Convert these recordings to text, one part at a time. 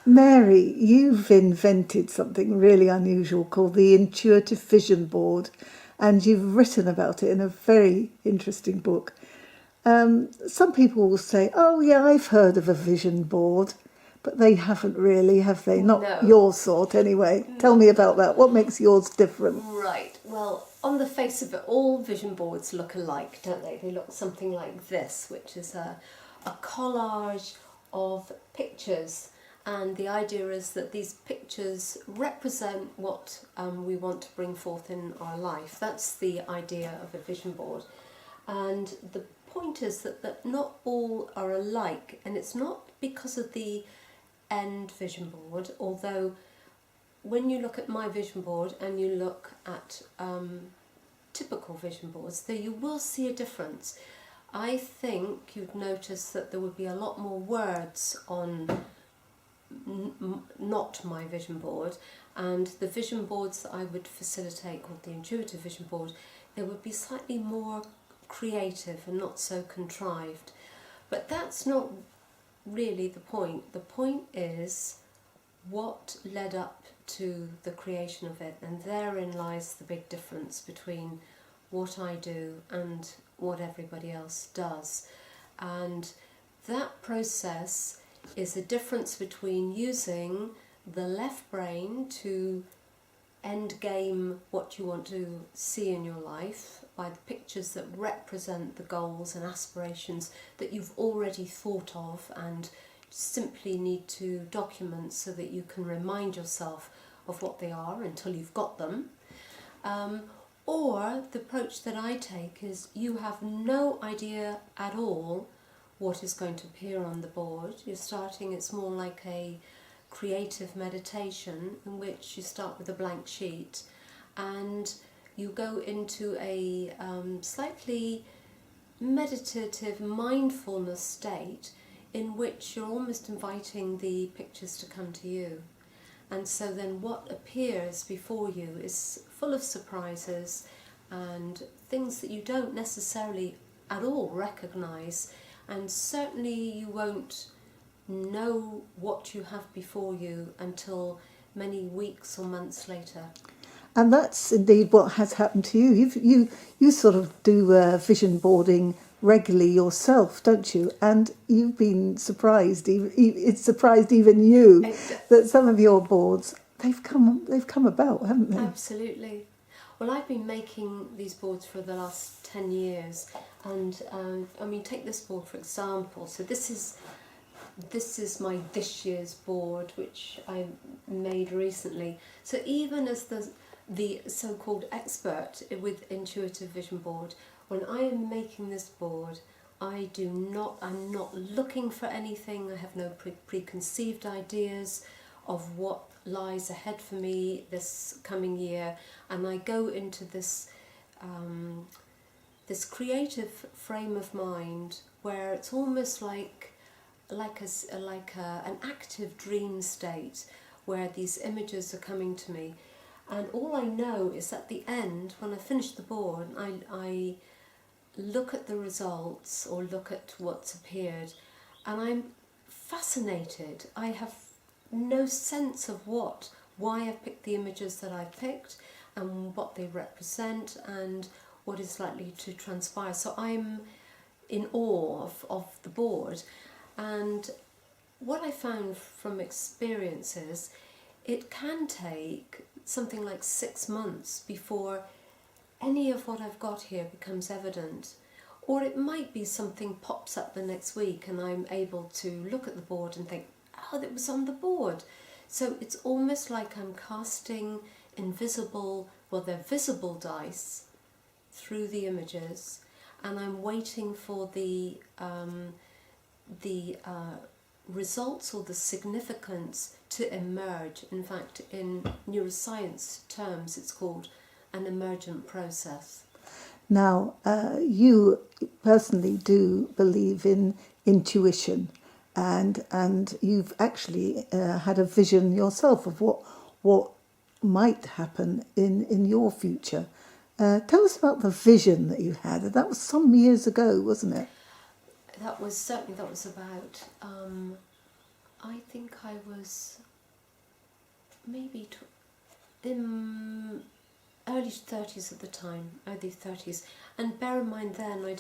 Mary, you've invented something really unusual called the Intuitive Vision Board, and you've written about it in a very interesting book. Some people will say, oh, yeah, I've heard of a vision board, but they haven't really, have they? Not No. your sort, anyway. Tell me about that. What makes yours different? Right, well, on the face of it, all vision boards look alike, don't they? They look something like this, which is a collage of pictures. And the idea is that these pictures represent what we want to bring forth in our life. That's the idea of a vision board. And the point is that not all are alike, and it's not because of the end vision board, although when you look at my vision board and you look at typical vision boards, there you will see a difference. I think you'd notice that there would be a lot more words on not my vision board, and the vision boards that I would facilitate, called the intuitive vision board, they would be slightly more creative and not so contrived. But that's not really the point. The point is what led up to the creation of it, and therein lies the big difference between what I do and what everybody else does. And that process is the difference between using the left brain to end game what you want to see in your life by the pictures that represent the goals and aspirations that you've already thought of and simply need to document so that you can remind yourself of what they are until you've got them. Or the approach that I take is you have no idea at all what is going to appear on the board. You're starting, it's more like a creative meditation in which you start with a blank sheet and you go into a slightly meditative mindfulness state in which you're almost inviting the pictures to come to you. And so then what appears before you is full of surprises and things that you don't necessarily at all recognise, and certainly you won't know what you have before you until many weeks or months later. And that's indeed what has happened to you. You sort of do vision boarding regularly yourself, don't you? And you've been surprised. It's surprised even you that some of your boards they've come about, haven't they? Absolutely. Well, I've been making these boards for the last 10 years, and I mean, take this board for example. So this is my this year's board, which I made recently. So even as the so-called expert with intuitive vision board, when I am making this board, I'm not looking for anything. I have no preconceived ideas of what lies ahead for me this coming year, and I go into this this creative frame of mind where it's almost like an active dream state where these images are coming to me. And all I know is at the end, when I finish the board, I look at the results or look at what's appeared, and I'm fascinated. I have no sense of why I've picked the images that I've picked and what they represent and what is likely to transpire. So I'm in awe of the board. And what I found from experiences, it can take something like 6 months before any of what I've got here becomes evident. Or it might be something pops up the next week and I'm able to look at the board and think, oh, that was on the board. So it's almost like I'm casting they're visible dice through the images, and I'm waiting for the results or the significance to emerge. In fact, in neuroscience terms, it's called an emergent process. Now, you personally do believe in intuition, and you've actually had a vision yourself of what might happen in your future. Tell us about the vision that you had. That was some years ago, wasn't it? That was about, I think I was maybe in early 30s at the time, early 30s. And bear in mind then I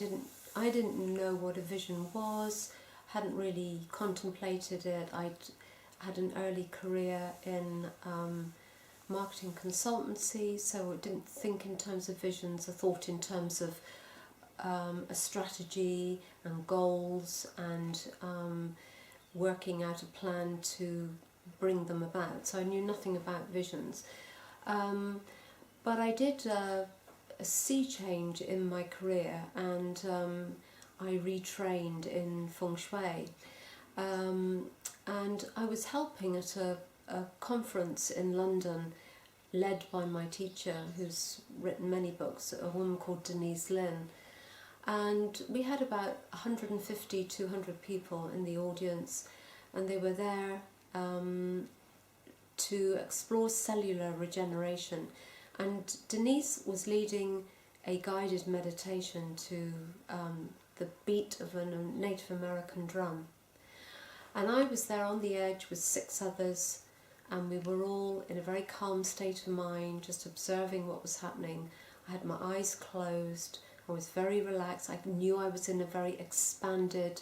didn't know what a vision was, hadn't really contemplated it. I'd had an early career in marketing consultancy, so I didn't think in terms of visions. I thought in terms of a strategy and goals and working out a plan to bring them about. So I knew nothing about visions. But I did a sea change in my career, and I retrained in feng shui. And I was helping at a conference in London led by my teacher, who's written many books, a woman called Denise Lynn. And we had about 150, 200 people in the audience, and they were there to explore cellular regeneration. And Denise was leading a guided meditation to the beat of a Native American drum. And I was there on the edge with 6 others, and we were all in a very calm state of mind, just observing what was happening. I had my eyes closed, I was very relaxed, I knew I was in a very expanded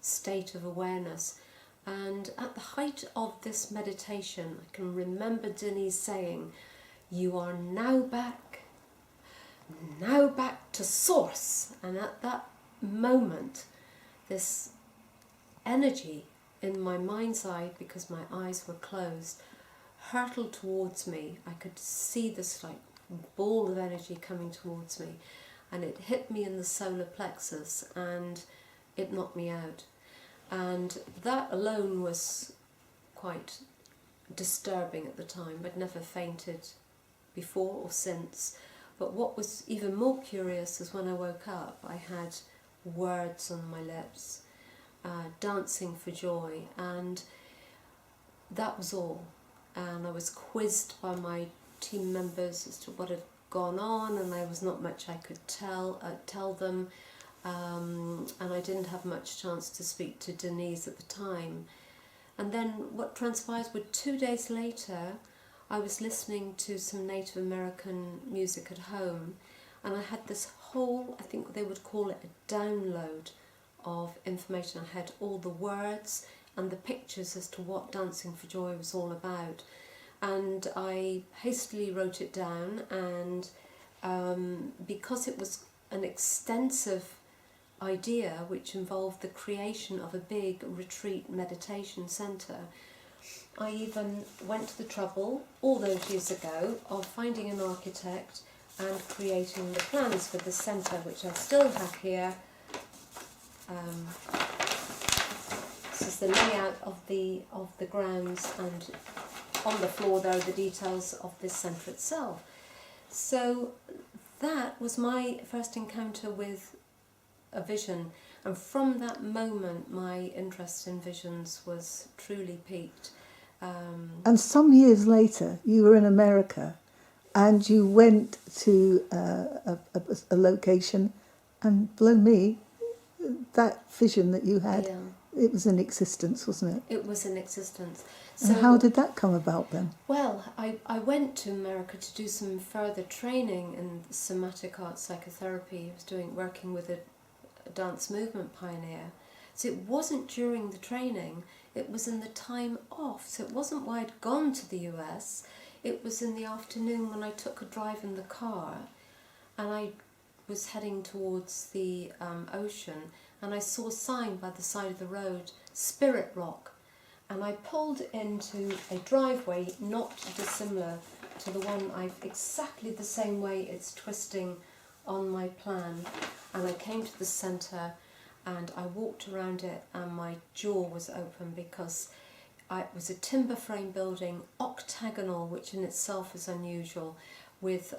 state of awareness. And at the height of this meditation, I can remember Denise saying, "You are now back to source." And at that moment, this energy in my mind's eye, because my eyes were closed, hurtled towards me. I could see this like ball of energy coming towards me, and it hit me in the solar plexus and it knocked me out. And that alone was quite disturbing at the time. I'd never fainted before or since. But what was even more curious is when I woke up, I had words on my lips, dancing for joy, and that was all. And I was quizzed by my team members as to what had gone on, and there was not much I could tell them, and I didn't have much chance to speak to Denise at the time. And then what transpired was 2 days later, I was listening to some Native American music at home, and I had this whole, I think they would call it a download of information. I had all the words and the pictures as to what Dancing for Joy was all about. And I hastily wrote it down, and because it was an extensive idea which involved the creation of a big retreat meditation centre, I even went to the trouble all those years ago of finding an architect and creating the plans for the centre, which I still have here. This is the layout of the grounds, and on the floor there are the details of this centre itself. So that was my first encounter with a vision, and from that moment my interest in visions was truly piqued. And some years later, you were in America, and you went to a location, and blow me, that vision that you had, it was in existence, wasn't it? It was in existence. So and how did that come about then? Well, I went to America to do some further training in somatic art psychotherapy. I was working with a dance movement pioneer. So it wasn't during the training, it was in the time off. So it wasn't why I'd gone to the US, it was in the afternoon when I took a drive in the car, and I was heading towards the ocean, and I saw a sign by the side of the road, Spirit Rock, and I pulled into a driveway not dissimilar to the one exactly the same way it's twisting on my plan, and I came to the centre and I walked around it, and my jaw was open because it was a timber frame building, octagonal, which in itself is unusual, with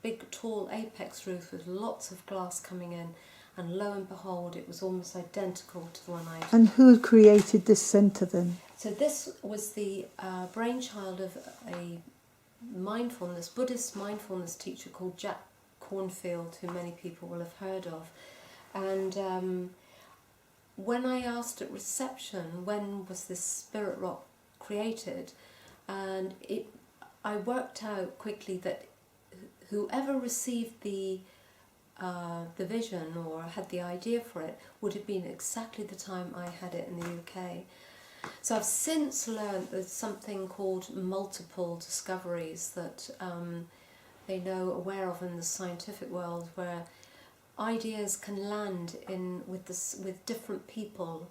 big tall apex roof with lots of glass coming in, and lo and behold it was almost identical to the one I had. And who had created this centre then? So this was the brainchild of a Buddhist mindfulness teacher called Jack Cornfield, who many people will have heard of. And when I asked at reception when was this spirit rock created, and I worked out quickly that whoever received the vision or had the idea for it would have been exactly the time I had it in the UK. So I've since learned there's something called multiple discoveries that they know aware of in the scientific world, where ideas can land with different people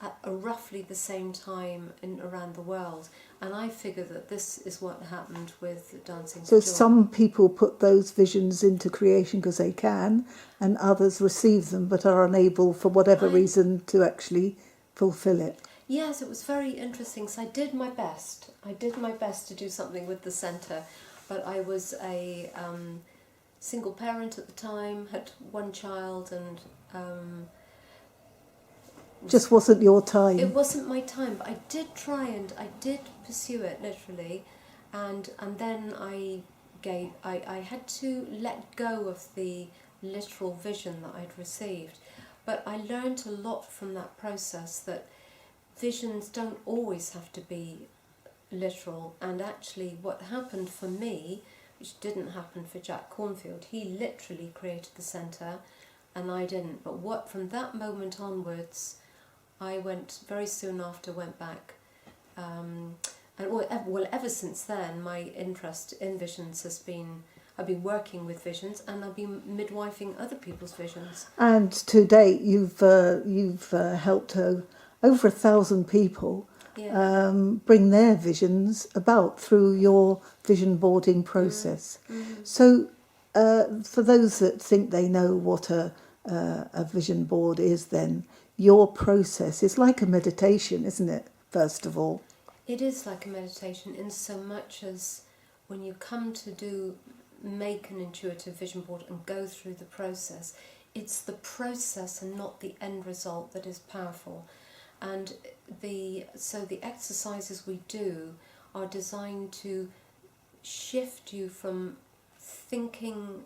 at roughly the same time around the world, and I figure that this is what happened with Dancing So for Joy. some people put those visions into creation because they can, and others receive them but are unable for whatever reason to actually fulfill it. Yes, it was very interesting. So I did my best. I did my best to do something with the centre, but I was a single parent at the time, had one child, and Just wasn't your it time. wasn't my time. But I did try and I did pursue it literally, and then I had to let go of the literal vision that I'd received, but I learned a lot from that process, that visions don't always have to be literal. And actually what happened for me, which didn't happen for Jack Cornfield, he literally created the centre and I didn't. But from that moment onwards, I very soon after went back, and ever since then my interest in visions has been, I've been working with visions and I've been midwifing other people's visions. And to date, you've helped over 1,000 people bring their visions about through your vision boarding process. So, for those that think they know what a vision board is, then your process is like a meditation, isn't it? First of all, It is like a meditation in so much as when you come to make an intuitive vision board and go through the process, it's the process and not the end result that is powerful. And so the exercises we do are designed to shift you from thinking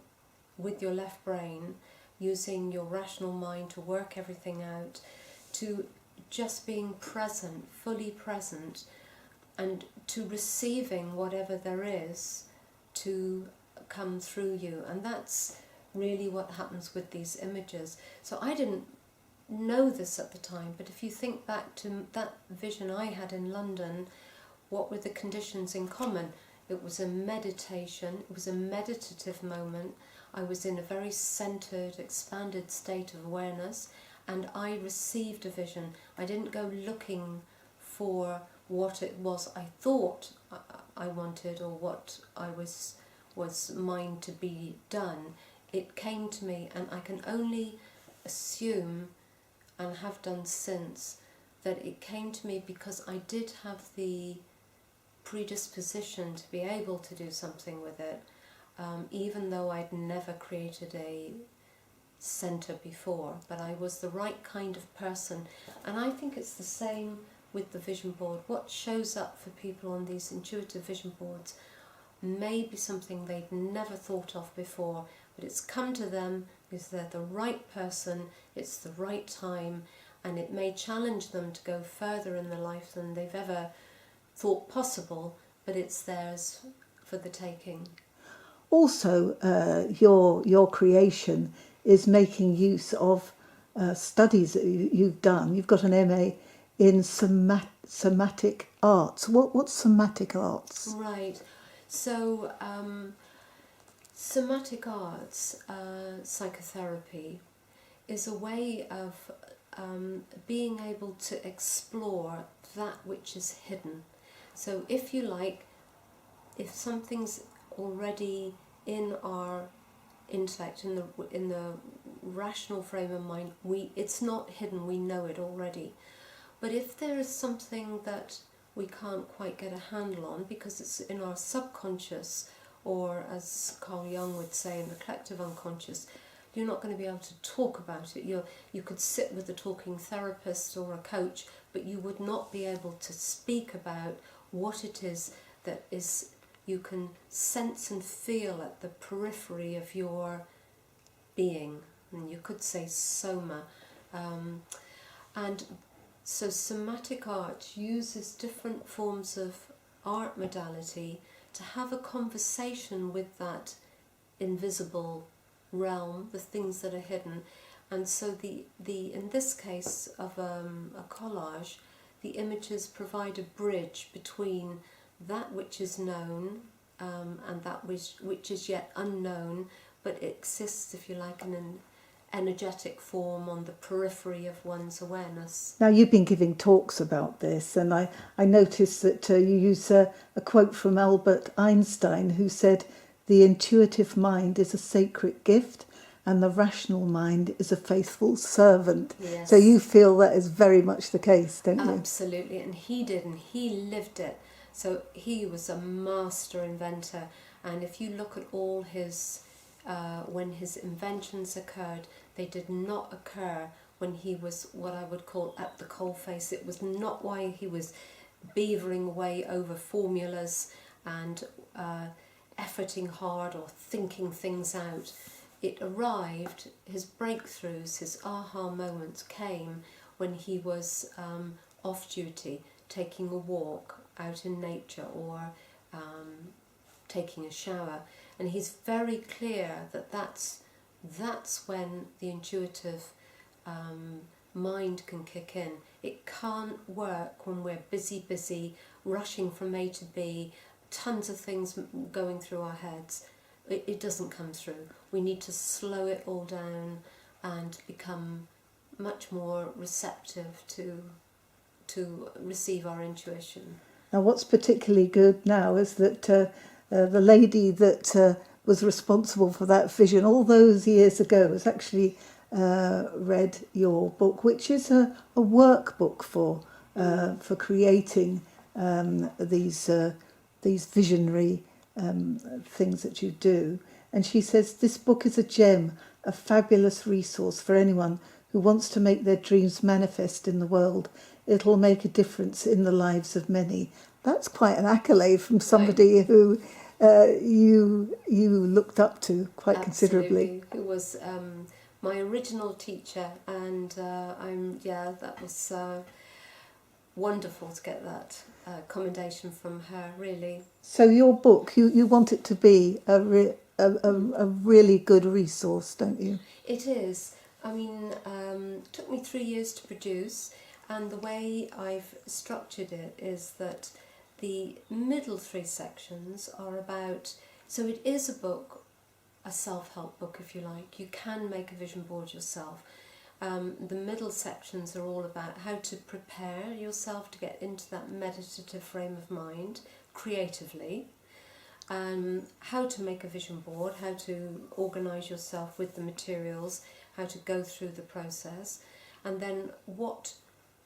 with your left brain, using your rational mind to work everything out, to just being present, fully present, and to receiving whatever there is to come through you. And that's really what happens with these images. So I didn't know this at the time, but if you think back to that vision I had in London, what were the conditions in common? It was a meditation, it was a meditative moment. I was in a very centered, expanded state of awareness, and I received a vision. I didn't go looking for what it was I thought I wanted or what I was mine to be done. It came to me, and I can only assume, and have done since, that it came to me because I did have the predisposition to be able to do something with it, even though I'd never created a centre before, but I was the right kind of person. And I think it's the same with the vision board. What shows up for people on these intuitive vision boards may be something they'd never thought of before, but it's come to them because they're the right person, it's the right time, and it may challenge them to go further in their life than they've ever thought possible, but it's theirs for the taking. also your creation is making use of studies that you've done. You've got an MA in somatic arts. What's somatic arts? Right. So somatic arts, psychotherapy, is a way of being able to explore that which is hidden. So if you like, if something's already in our intellect, in the rational frame of mind, it's not hidden, we know it already. But if there is something that we can't quite get a handle on because it's in our subconscious, or as Carl Jung would say, in the collective unconscious, you're not going to be able to talk about it. You could sit with a talking therapist or a coach, but you would not be able to speak about what it is that is you can sense and feel at the periphery of your being. And you could say soma. And so somatic art uses different forms of art modality to have a conversation with that invisible realm, the things that are hidden. And so the in this case of a collage, the images provide a bridge between that which is known and that which is yet unknown, but exists, if you like, in an energetic form on the periphery of one's awareness. Now, you've been giving talks about this, and I noticed that you use a quote from Albert Einstein, who said, "The intuitive mind is a sacred gift, and the rational mind is a faithful servant." Yes. So you feel that is very much the case, don't you? Absolutely, and he did, and he lived it. So he was a master inventor, and if you look at all his, when his inventions occurred, they did not occur when he was what I would call at the coalface. It was not why he was beavering away over formulas and efforting hard or thinking things out. It arrived, his breakthroughs, his aha moments came when he was off duty, taking a walk out in nature or taking a shower. And he's very clear that that's when the intuitive mind can kick in. It can't work when we're busy, rushing from A to B, tons of things going through our heads. It doesn't come through. We need to slow it all down and become much more receptive to receive our intuition. Now, what's particularly good now is that the lady that was responsible for that vision all those years ago has actually read your book, which is a workbook for creating these visionary things that you do. And she says, "This book is a gem, a fabulous resource for anyone who wants to make their dreams manifest in the world. It'll make a difference in the lives of many." That's quite an accolade from somebody who you looked up to quite considerably. Who was my original teacher, and that was wonderful to get that commendation from her, really. So your book, you want it to be a really good resource, don't you? It is. I mean, it took me 3 years to produce, and the way I've structured it is that the middle 3 sections are about, so it is a book, a self-help book if you like. You can make a vision board yourself. The middle sections are all about how to prepare yourself to get into that meditative frame of mind creatively, how to make a vision board, how to organise yourself with the materials, how to go through the process, and then what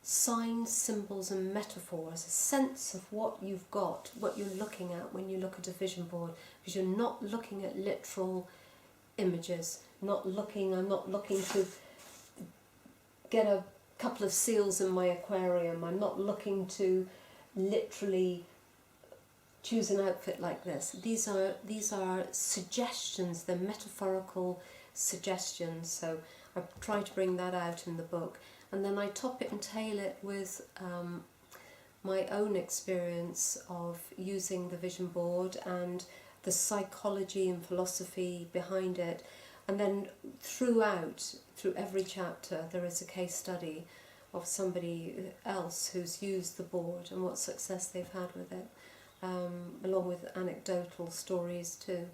signs, symbols and metaphors, a sense of what you've got, what you're looking at when you look at a vision board, because you're not looking at literal images, I'm not looking to get a couple of seals in my aquarium, I'm not looking to literally choose an outfit like this. These are suggestions, they're metaphorical suggestions, so I try to bring that out in the book. And then I top it and tail it with my own experience of using the vision board and the psychology and philosophy behind it. And then through every chapter, there is a case study of somebody else who's used the board and what success they've had with it, along with anecdotal stories too.